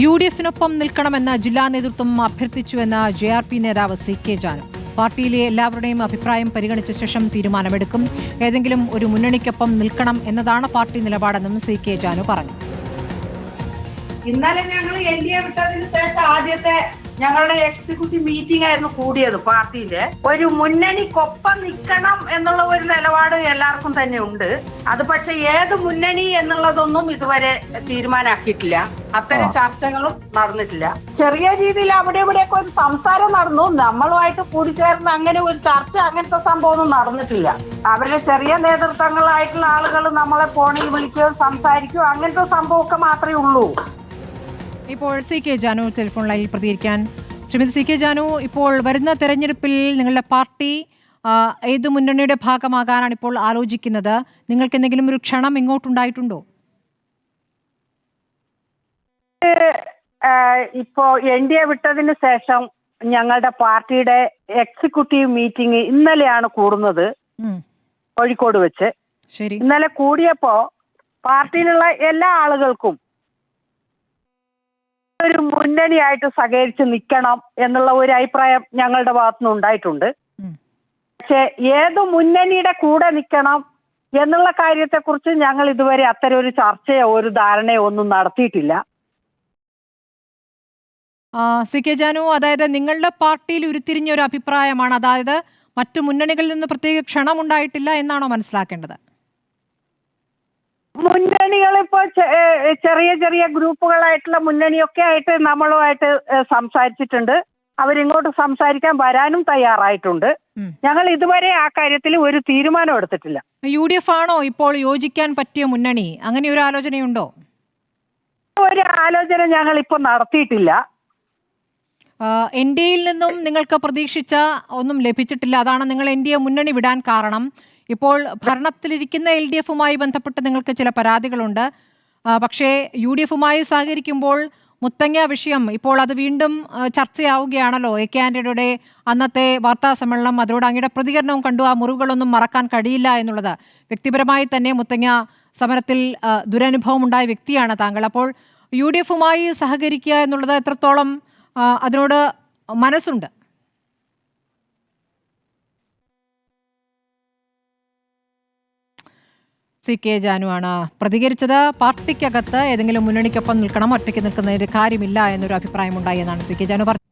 യുഡിഎഫിനൊപ്പം നിൽക്കണമെന്ന് ജില്ലാ നേതൃത്വം അഭ്യർത്ഥിച്ചുവെന്ന് ജെആർപി നേതാവ് സി കെ ജാനു. പാർട്ടിയിലെ എല്ലാവരുടെയും അഭിപ്രായം പരിഗണിച്ച ശേഷം തീരുമാനമെടുക്കും. ഏതെങ്കിലും ഒരു മുന്നണിക്കൊപ്പം നിൽക്കണം എന്നതാണ് പാർട്ടി നിലപാടെന്നും സി കെ ജാനു പറഞ്ഞു. ഇന്നലെ ഞങ്ങൾ എൻഡിഎ വിട്ടതിന് ശേഷം ആദ്യത്തെ ഞങ്ങളുടെ എക്സിക്യൂട്ടീവ് മീറ്റിംഗ് ആയിരുന്നു കൂടിയത്. പാർട്ടിയില് ഒരു മുന്നണിക്കൊപ്പം നിൽക്കണം എന്നുള്ള ഒരു നിലപാട് എല്ലാവർക്കും തന്നെ ഉണ്ട്. അത് പക്ഷെ ഏത് മുന്നണി എന്നുള്ളതൊന്നും ഇതുവരെ തീരുമാനമാക്കിയിട്ടില്ല. അത്തരം ചർച്ചകളും നടന്നിട്ടില്ല. ചെറിയ രീതിയിൽ അവിടെ ഇവിടെയൊക്കെ ഒരു സംസാരം നടന്നു. നമ്മളുമായിട്ട് കൂടിച്ചേർന്ന് അങ്ങനെ ഒരു ചർച്ച, അങ്ങനത്തെ സംഭവമൊന്നും നടന്നിട്ടില്ല. അവരുടെ ചെറിയ നേതൃത്വങ്ങളായിട്ടുള്ള ആളുകൾ നമ്മളെ ഫോണിൽ വിളിക്കുകയോ സംസാരിക്കുകയോ അങ്ങനത്തെ സംഭവമൊക്കെ മാത്രമേ ഉള്ളൂ. ഇപ്പോൾ സി കെ ജാനു ടെലിഫോൺ ലൈനിൽ പ്രതികരിക്കാൻ. ശ്രീമതി സി കെ ജാനു, ഇപ്പോൾ വരുന്ന തെരഞ്ഞെടുപ്പിൽ നിങ്ങളുടെ പാർട്ടി ഏത് മുന്നണിയുടെ ഭാഗമാകാനാണ് ഇപ്പോൾ ആലോചിക്കുന്നത്? നിങ്ങൾക്ക് എന്തെങ്കിലും ഒരു ക്ഷണം ഇങ്ങോട്ടുണ്ടായിട്ടുണ്ടോ? ഇപ്പോ എൻഡിഎ വിട്ടതിന് ശേഷം ഞങ്ങളുടെ പാർട്ടിയുടെ എക്സിക്യൂട്ടീവ് മീറ്റിംഗ് ഇന്നലെയാണ് കൂടുന്നത്, കോഴിക്കോട് വെച്ച്. ശരി. ഇന്നലെ കൂടിയപ്പോ പാർട്ടിയിലുള്ള എല്ലാ ആളുകൾക്കും ഒരു മുന്നണിയായിട്ട് സഹകരിച്ച് നിൽക്കണം എന്നുള്ള ഒരു അഭിപ്രായം ഞങ്ങളുടെ ഭാഗത്തുനിന്ന് ഉണ്ടായിട്ടുണ്ട്. പക്ഷെ ഏത് മുന്നണിയുടെ കൂടെ നിൽക്കണം എന്നുള്ള കാര്യത്തെക്കുറിച്ച് ഞങ്ങൾ ഇതുവരെ അത്തരം ഒരു ചർച്ചയോ ഒരു ധാരണയോ ഒന്നും നടത്തിയിട്ടില്ല. സി കെ ജാനു, അതായത് നിങ്ങളുടെ പാർട്ടിയിൽ ഉരുത്തിരിഞ്ഞ ഒരു അഭിപ്രായമാണ്, അതായത് മറ്റു മുന്നണികളിൽ നിന്ന് പ്രത്യേക ക്ഷണം ഉണ്ടായിട്ടില്ല എന്നാണോ മനസ്സിലാക്കേണ്ടത്? മുന്നണികളിപ്പോ ചെറിയ ചെറിയ ഗ്രൂപ്പുകളായിട്ടുള്ള മുന്നണിയൊക്കെ ആയിട്ട് നമ്മളുമായിട്ട് സംസാരിച്ചിട്ടുണ്ട്. അവരിങ്ങോട്ട് സംസാരിക്കാൻ വരാനും തയ്യാറായിട്ടുണ്ട്. ഞങ്ങൾ ഇതുവരെ ആ കാര്യത്തിൽ ഒരു തീരുമാനം എടുത്തിട്ടില്ല. UDF ആണോ ഇപ്പോൾ യോജിക്കാൻ പറ്റിയ മുന്നണി? അങ്ങനെ ഒരു ആലോചനയുണ്ടോ? ഒരു ആലോചന ഞങ്ങൾ ഇപ്പൊ നടത്തിയിട്ടില്ല. NDAയിൽ നിന്നും നിങ്ങൾക്ക് പ്രതീക്ഷിച്ച ഒന്നും ലഭിച്ചിട്ടില്ല. അതാണ് നിങ്ങൾ NDA മുന്നണി വിടാൻ കാരണം. ഇപ്പോൾ ഭരണത്തിലിരിക്കുന്ന LDFുമായി ബന്ധപ്പെട്ട് നിങ്ങൾക്ക് ചില പരാതികളുണ്ട്. പക്ഷേ UDFുമായി സഹകരിക്കുമ്പോൾ മുത്തങ്ങ വിഷയം ഇപ്പോൾ അത് വീണ്ടും ചർച്ചയാവുകയാണല്ലോ. AK ആന്റണിയുടെ അന്നത്തെ വാർത്താ സമ്മേളനം, അതിനോട് അങ്ങയുടെ പ്രതികരണവും കണ്ടു. ആ മുറിവുകളൊന്നും മറക്കാൻ കഴിയില്ല എന്നുള്ളത്. വ്യക്തിപരമായി തന്നെ മുത്തങ്ങ സമരത്തിൽ ദുരനുഭവം ഉണ്ടായ വ്യക്തിയാണ് താങ്കൾ. അപ്പോൾ UDFുമായി സഹകരിക്കുക എന്നുള്ളത് എത്രത്തോളം അതിനോട് മനസ്സുണ്ട്? സി കെ ജാനു ആണ് പ്രതികരിച്ചത്. പാർട്ടിക്കകത്ത് ഏതെങ്കിലും മുന്നണിക്കൊപ്പം നിൽക്കണം, ഒറ്റയ്ക്ക് നിൽക്കുന്നതിന് കാര്യമില്ല എന്നൊരു അഭിപ്രായമുണ്ടായി എന്നാണ് സി കെ ജാനു പറഞ്ഞത്.